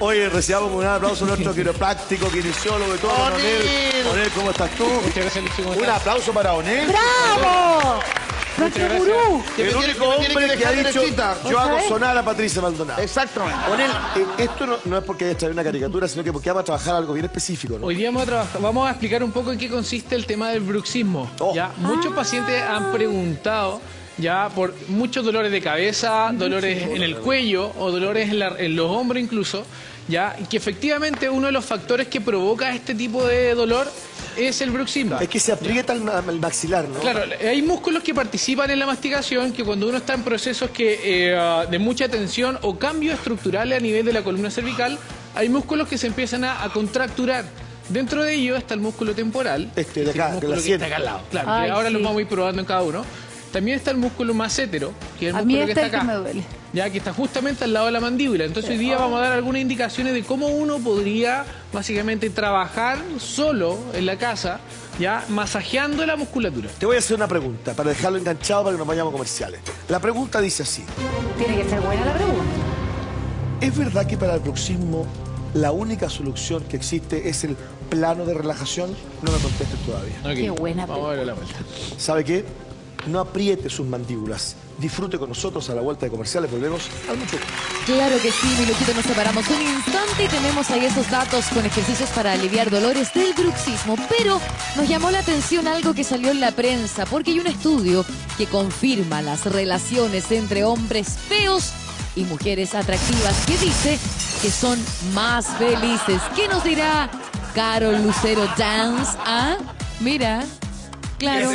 Oye, recibamos un aplauso a nuestro quiropráctico, kinesiólogo y todo. ¡Onel! Onel, ¿cómo estás tú? Muchas gracias, Lucho. ¿Cómo Un estás? aplauso para Onel. ¡Bravo! Nuestro Muchas gurú. El único hombre que ha dicho, derechita. yo hago ¿Sabes? sonar a Patricia Maldonado. Exactamente. Onel, esto no es porque haya traído una caricatura, sino que porque vamos a trabajar algo bien específico, ¿no? Hoy día vamos a explicar un poco en qué consiste el tema del bruxismo. Oh. ¿Ya? Muchos pacientes han preguntado ya por muchos dolores de cabeza, dolores en el cuello o dolores en los hombros incluso, ya, y que efectivamente uno de los factores que provoca este tipo de dolor es el bruxismo. Es que se aprieta el maxilar, ¿no? Claro, hay músculos que participan en la masticación que cuando uno está en procesos de mucha tensión o cambios estructurales a nivel de la columna cervical, hay músculos que se empiezan a contracturar. Dentro de ello está el músculo temporal, Este de acá, el de músculo la que sien. está acá al lado. Claro, Ay, que ahora sí. lo vamos a ir probando en cada uno. También está el músculo macétero, que es el A mí músculo que este está es el que acá. me duele. Ya que está justamente al lado de la mandíbula. Entonces hoy día vamos a dar algunas indicaciones de cómo uno podría básicamente trabajar solo en la casa, ya masajeando la musculatura. Te voy a hacer una pregunta para dejarlo enganchado para que nos vayamos a comerciales. La pregunta dice así. Tiene que ser buena la pregunta. ¿Es verdad que para el bruxismo la única solución que existe es el plano de relajación? No me contestes todavía. Ok, Qué buena Vamos a darle la vuelta. ¿Sabe qué? No apriete sus mandíbulas. Disfrute con nosotros a la vuelta de comerciales. Volvemos al mucho gusto. Claro que sí, mi Luchito, nos separamos un instante y tenemos ahí esos datos con ejercicios para aliviar dolores del bruxismo. Pero nos llamó la atención algo que salió en la prensa, porque hay un estudio que confirma las relaciones entre hombres feos y mujeres atractivas, que dice que son más felices. ¿Qué nos dirá Carol Lucero Dance? Ah, mira, claro.